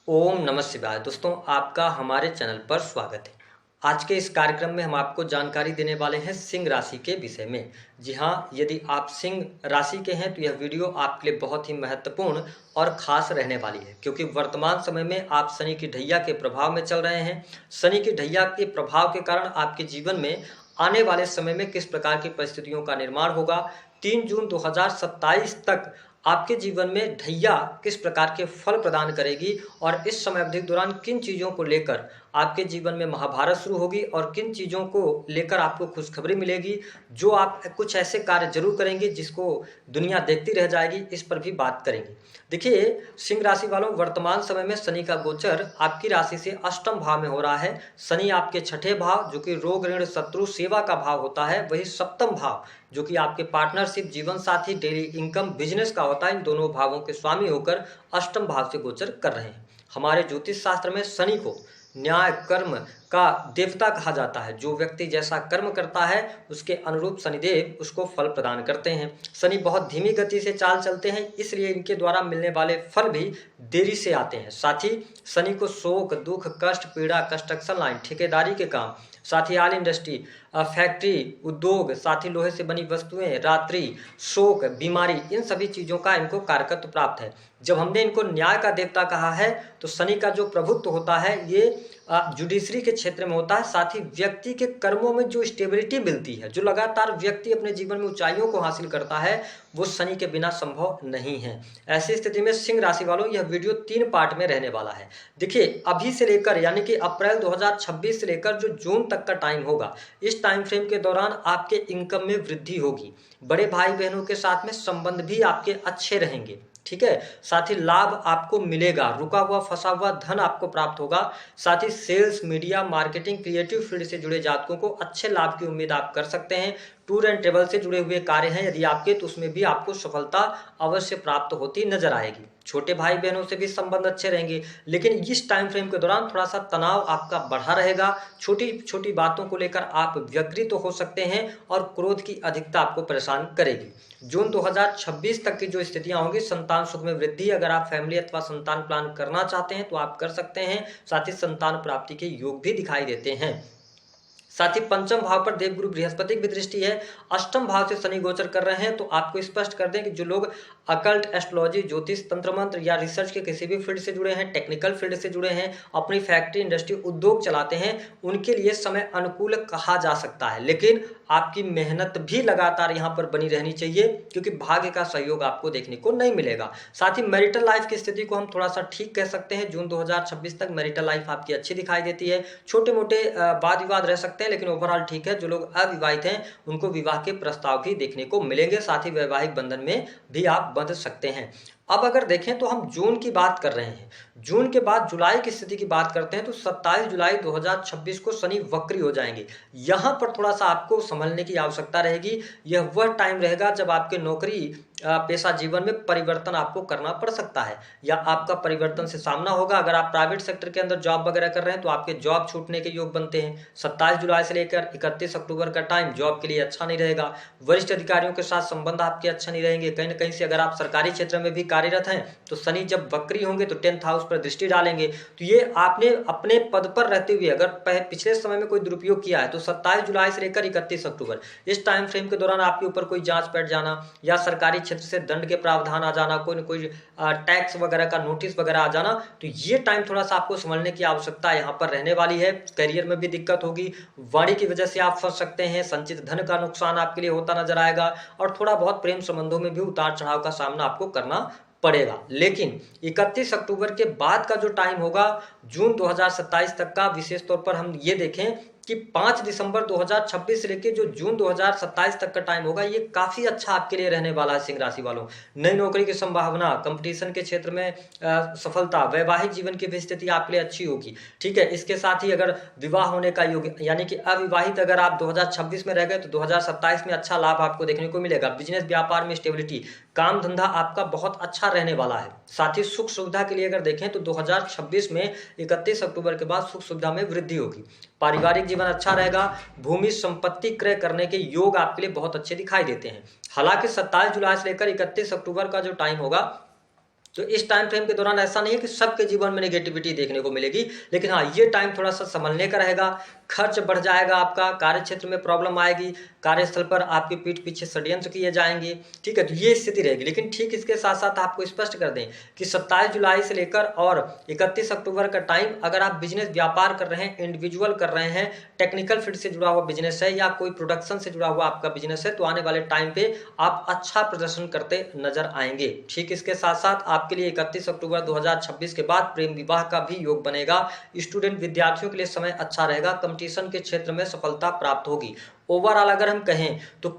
ओम नमः शिवाय। दोस्तों, आपका हमारे चैनल पर स्वागत है। आज के इस कार्यक्रम में हम आपको जानकारी देने वाले हैं सिंह राशि के विषय में। जी हाँ, यदि आप सिंह राशि के हैं तो यह वीडियो आपके लिए बहुत ही महत्वपूर्ण और खास रहने वाली है, क्योंकि वर्तमान समय में आप शनि की ढैया के प्रभाव में चल रहे हैं। शनि की ढैया के प्रभाव के कारण आपके जीवन में आने वाले समय में किस प्रकार की परिस्थितियों का निर्माण होगा, 3 जून 2027 तक आपके जीवन में ढैया किस प्रकार के फल प्रदान करेगी और इस समय अवधि के दौरान किन चीज़ों को लेकर आपके जीवन में महाभारत शुरू होगी और किन चीज़ों को लेकर आपको खुशखबरी मिलेगी, जो आप कुछ ऐसे कार्य जरूर करेंगे जिसको दुनिया देखती रह जाएगी, इस पर भी बात करेंगे। देखिए, सिंह राशि वालों, वर्तमान समय में शनि का गोचर आपकी राशि से अष्टम भाव में हो रहा है। शनि आपके छठे भाव जो कि रोग ऋण शत्रु सेवा का भाव होता है, वही सप्तम भाव जो कि आपके पार्टनरशिप, जीवन साथी, डेली इनकम, बिजनेस का होता है, इन दोनों भावों के स्वामी होकर अष्टम भाव से गोचर कर रहे हैं। हमारे ज्योतिष शास्त्र में शनि को न्याय कर्म का देवता कहा जाता है। जो व्यक्ति जैसा कर्म करता है उसके अनुरूप शनिदेव उसको फल प्रदान करते हैं। शनि बहुत धीमी गति से चाल चलते हैं, इसलिए इनके द्वारा मिलने वाले फल भी देरी से आते हैं। साथ ही शनि को शोक, दुख, कष्ट, पीड़ा, कंस्ट्रक्शन लाइन, ठेकेदारी के काम, साथ ही ऑयल इंडस्ट्री, फैक्ट्री, उद्योग, साथ ही लोहे से बनी वस्तुएं, रात्रि, शोक, बीमारी, इन सभी चीज़ों का इनको कारकत्व प्राप्त है। जब हमने इनको न्याय का देवता कहा है तो शनि का जो प्रभुत्व होता है ये जुडिशरी के क्षेत्र में होता है। साथ ही व्यक्ति के कर्मों में जो स्टेबिलिटी मिलती है, जो लगातार व्यक्ति अपने जीवन में ऊंचाइयों को हासिल करता है, वो शनि के बिना संभव नहीं है। ऐसी स्थिति में सिंह राशि वालों, यह वीडियो 3 पार्ट में रहने वाला है। देखिए, अभी से लेकर यानी कि अप्रैल 2026 से लेकर जो जून तक का टाइम होगा, इस टाइम फ्रेम के दौरान आपके इनकम में वृद्धि होगी। बड़े भाई बहनों के साथ में संबंध भी आपके अच्छे रहेंगे, ठीक है। साथ ही लाभ आपको मिलेगा, रुका हुआ फंसा हुआ धन आपको प्राप्त होगा। साथ ही sales, media, marketing, creative field से जुड़े जातकों को अच्छे लाभ की उम्मीद आप कर सकते हैं। टूर एंड ट्रेवल से जुड़े हुए कार्य हैं यदि आपके, तो उसमें भी आपको सफलता अवश्य प्राप्त होती नजर आएगी। छोटे भाई बहनों से भी संबंध अच्छे रहेंगे, लेकिन इस टाइम फ्रेम के दौरान थोड़ा सा तनाव आपका बढ़ा रहेगा। छोटी छोटी बातों को लेकर आप व्यग्रित तो हो सकते हैं और क्रोध की अधिकता आपको परेशान करेगी। जून 2026 तक की जो स्थितियां होंगी, संतान सुख में वृद्धि, अगर आप फैमिली अथवा संतान प्लान करना चाहते हैं तो आप कर सकते हैं। साथ ही संतान प्राप्ति के योग भी दिखाई देते हैं। साथ ही पंचम भाव पर देवगुरु बृहस्पति की भी दृष्टि है। अष्टम भाव से शनि गोचर कर रहे हैं, तो आपको स्पष्ट कर दें कि जो लोग अकल्ट, एस्ट्रोलॉजी, ज्योतिष, तंत्र मंत्र या रिसर्च के किसी भी फील्ड से जुड़े हैं, टेक्निकल फील्ड से जुड़े हैं, अपनी फैक्ट्री, इंडस्ट्री, उद्योग चलाते हैं, उनके लिए समय अनुकूल कहा जा सकता है। लेकिन आपकी मेहनत भी लगातार यहाँ पर बनी रहनी चाहिए, क्योंकि भाग्य का सहयोग आपको देखने को नहीं मिलेगा। साथ ही मैरिटल लाइफ की स्थिति को हम थोड़ा सा ठीक कह सकते हैं। जून 2026 तक मैरिटल लाइफ आपकी अच्छी दिखाई देती है। छोटे मोटे वाद विवाद रह सकते हैं, लेकिन ओवरऑल ठीक है। जो लोग अविवाहित हैं उनको विवाह के प्रस्ताव भी देखने को मिलेंगे। साथ ही वैवाहिक बंधन में भी आप बंध सकते हैं। अब अगर देखें तो हम जून की बात कर रहे हैं। जून के बाद जुलाई की स्थिति की बात करते हैं तो 27 जुलाई 2026 को शनि वक्री हो जाएंगे। यहां पर थोड़ा सा आपको संभलने की आवश्यकता रहेगी। यह वह टाइम रहेगा जब आपके नौकरी पेशा जीवन में परिवर्तन आपको करना पड़ सकता है, या आपका परिवर्तन से सामना होगा। अगर आप प्राइवेट सेक्टर के अंदर जॉब वगैरह कर रहे हैं तो आपके जॉब छूटने के योग बनते हैं। 27 जुलाई से लेकर 31 अक्टूबर का टाइम जॉब के लिए अच्छा नहीं रहेगा। वरिष्ठ अधिकारियों के साथ संबंध आपके अच्छा नहीं रहेंगे। कहीं ना कहीं से अगर आप सरकारी क्षेत्र में भी कार्यरत हैं तो शनि जब वक्री होंगे तो 10th हाउस पर दृष्टि डालेंगे, तो ये आपने अपने पद पर रहते हुए अगर पिछले समय में कोई दुरुपयोग किया है तो 27 जुलाई से लेकर 31 अक्टूबर इस टाइम फ्रेम के दौरान आपके ऊपर कोई जांच बैठ जाना, या सरकारी क्षेत्र से दंड के प्रावधान आ जाना, कोई न कोई टैक्स वगैरह का नोटिस वगैरह आ जाना, तो ये टाइम थोड़ा सा आपको संभलने की आवश्यकता यहाँ पर रहने वाली है। करियर में भी दिक्कत होगी, वाणी की वजह से आप फंस सकते हैं, संचित धन का नुकसान आपके लिए होता नजर आएगा, और थोड़ा बहुत प्रेम संबंधों में भी उतार चढ़ाव का सामना आपको करना पड़ेगा। लेकिन 31 अक्टूबर के बाद का जो टाइम होगा जून 2027 तक का, विशेष तौर पर हम ये देखें कि 5 दिसंबर 2026 से लेकर जो जून 2027 तक का टाइम होगा, ये काफी अच्छा आपके लिए रहने वाला है सिंह राशि वालों। नई नौकरी की संभावना, कंपटीशन के क्षेत्र में सफलता, वैवाहिक जीवन की भी स्थिति आपके लिए अच्छी होगी, ठीक है। इसके साथ ही अगर विवाह होने का योग, यानी कि अविवाहित अगर आप 2026 में रह गए तो 2027 में अच्छा लाभ आपको देखने को मिलेगा। बिजनेस व्यापार में स्टेबिलिटी, काम धंधा आपका बहुत अच्छा रहने वाला है। साथ ही सुख सुविधा के लिए अगर देखें तो 2026 में 31 अक्टूबर के बाद सुख सुविधा में वृद्धि होगी। पारिवारिक जीवन अच्छा रहेगा। भूमि संपत्ति क्रय करने के योग आपके लिए बहुत अच्छे दिखाई देते हैं। हालांकि 27 जुलाई से लेकर 31 अक्टूबर का जो टाइम होगा तो इस टाइम फ्रेम के दौरान ऐसा नहीं है कि सबके जीवन में नेगेटिविटी देखने को मिलेगी, लेकिन हाँ, ये टाइम थोड़ा सा संभलने का रहेगा। खर्च बढ़ जाएगा आपका, कार्य क्षेत्र में प्रॉब्लम आएगी, कार्यस्थल पर आपकी पीठ पीछे षड्यंत्र किए जाएंगे, ठीक है। तो ये स्थिति रहेगी। लेकिन ठीक इसके साथ साथ आपको स्पष्ट कर दें कि 27 जुलाई से लेकर और 31 अक्टूबर का टाइम, अगर आप बिजनेस व्यापार कर रहे हैं, इंडिविजुअल कर रहे हैं, टेक्निकल फील्ड से जुड़ा हुआ बिजनेस है या कोई प्रोडक्शन से जुड़ा हुआ आपका बिजनेस है, तो आने वाले टाइम पे आप अच्छा प्रदर्शन करते नजर आएंगे। ठीक इसके साथ साथ आपके लिए 31 अक्टूबर 2026 के बाद प्रेम विवाह का भी योग बनेगा। स्टूडेंट विद्यार्थियों के लिए समय अच्छा रहेगा, कंपटीशन के क्षेत्र में सफलता प्राप्त होगी। ओवरऑल अगर हम कहें तो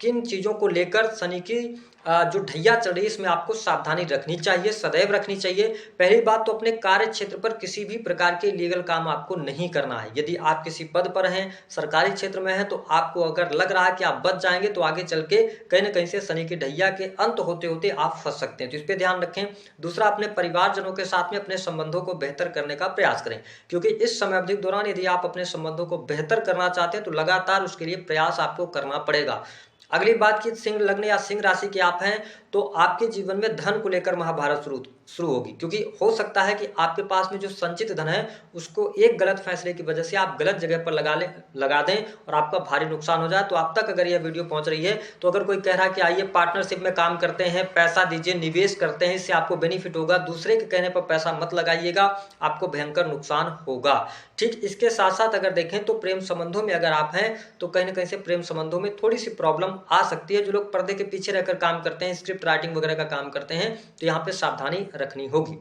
किन चीजों को लेकर शनि की जो ढैया चढ़ रही है, इसमें आपको सावधानी रखनी चाहिए, सदैव रखनी चाहिए। पहली बात तो अपने कार्य क्षेत्र पर किसी भी प्रकार के लीगल काम आपको नहीं करना है। यदि आप किसी पद पर हैं, सरकारी क्षेत्र में हैं, तो आपको अगर लग रहा है कि आप बच जाएंगे, तो आगे चल के कहीं ना कहीं से शनि की ढैया के अंत होते होते आप फंस सकते हैं। तो इस पर ध्यान रखें। दूसरा, अपने परिवारजनों के साथ में अपने संबंधों को बेहतर करने का प्रयास करें, क्योंकि इस समय अवधि के दौरान यदि आप अपने संबंधों को बेहतर करना चाहते हैं तो लगातार उसके लिए प्रयास आपको करना पड़ेगा। अगली बात की सिंह लग्न या सिंह राशि के आप हैं, तो आपके जीवन में धन को लेकर महाभारत शुरू होगी, क्योंकि हो सकता है कि आपके पास में जो संचित धन है उसको एक गलत फैसले की वजह से आप गलत जगह पर लगा दें और आपका भारी नुकसान हो जाए। तो आप तक अगर यह वीडियो पहुंच रही है, तो अगर कोई कह रहा है कि आइए पार्टनरशिप में काम करते हैं, पैसा दीजिए, निवेश करते हैं, इससे आपको बेनिफिट होगा, दूसरे के कहने पर पैसा मत लगाइएगा, आपको भयंकर नुकसान होगा। ठीक इसके साथ साथ अगर देखें तो प्रेम संबंधों में अगर आप हैं, तो कहीं ना कहीं से प्रेम संबंधों में थोड़ी सी प्रॉब्लम आ सकती है। जो लोग पर्दे के पीछे रहकर काम करते हैं, स्क्रिप्ट राइटिंग वगैरह का काम करते हैं, तो यहाँ पे सावधानी रखनी होगी।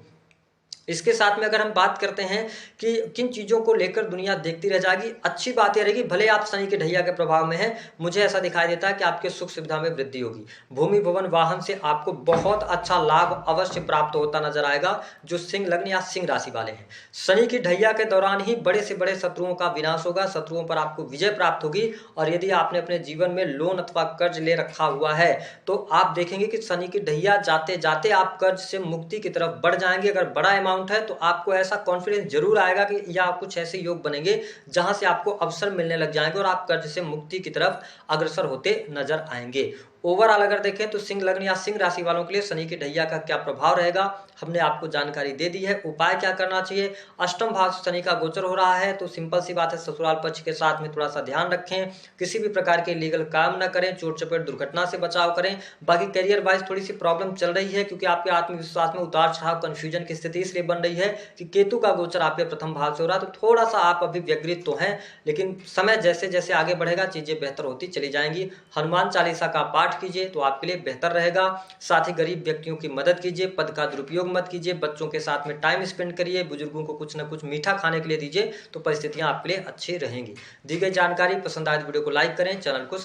इसके साथ में अगर हम बात करते हैं कि किन चीज़ों को लेकर दुनिया देखती रह जाएगी, अच्छी बात यह रहेगी, भले आप शनि के ढैया के प्रभाव में हैं, मुझे ऐसा दिखाई देता है कि आपके सुख सुविधा में वृद्धि होगी। भूमि भवन वाहन से आपको बहुत अच्छा लाभ अवश्य प्राप्त होता नजर आएगा, जो सिंह लग्न या सिंह राशि वाले हैं। शनि की ढैया के दौरान ही बड़े से बड़े शत्रुओं का विनाश होगा, शत्रुओं पर आपको विजय प्राप्त होगी। और यदि आपने अपने जीवन में लोन अथवा कर्ज ले रखा हुआ है, तो आप देखेंगे कि शनि की ढैया जाते जाते आप कर्ज से मुक्ति की तरफ बढ़ जाएंगे। अगर बड़ा है तो आपको ऐसा कॉन्फिडेंस जरूर आएगा कि या कुछ ऐसे योग बनेंगे जहां से आपको अवसर मिलने लग जाएंगे और आप कर्ज से मुक्ति की तरफ अग्रसर होते नजर आएंगे। ओवरऑल अगर देखें तो सिंह लग्न या सिंह राशि वालों के लिए शनि की ढैया का क्या प्रभाव रहेगा, हमने आपको जानकारी दे दी है। उपाय क्या करना चाहिए, अष्टम भाव से शनि का गोचर हो रहा है, तो सिंपल सी बात है, ससुराल पक्ष के साथ में थोड़ा सा ध्यान रखें, किसी भी प्रकार के लीगल काम न करें, चोट चपेट दुर्घटना से बचाव करें। बाकी करियर वाइज थोड़ी सी प्रॉब्लम चल रही है, क्योंकि आपके आत्मविश्वास में उतार चढ़ाव, कंफ्यूजन की स्थिति इसलिए बन रही है कि केतु का गोचर आपके प्रथम भाव से हो रहा है, तो थोड़ा सा आप अभी व्यग्रित तो हैं, लेकिन समय जैसे जैसे आगे बढ़ेगा चीजें बेहतर होती चली जाएंगी। हनुमान चालीसा का पाठ कीजिए तो आपके लिए बेहतर रहेगा। साथ ही गरीब व्यक्तियों की मदद कीजिए, पद का दुरुपयोग मत कीजिए, बच्चों के साथ में टाइम स्पेंड करिए, बुजुर्गों को कुछ ना कुछ मीठा खाने के लिए दीजिए, तो परिस्थितियां आपके लिए अच्छी रहेंगी। दी गई जानकारी पसंद आए तो वीडियो को लाइक करें, चैनल को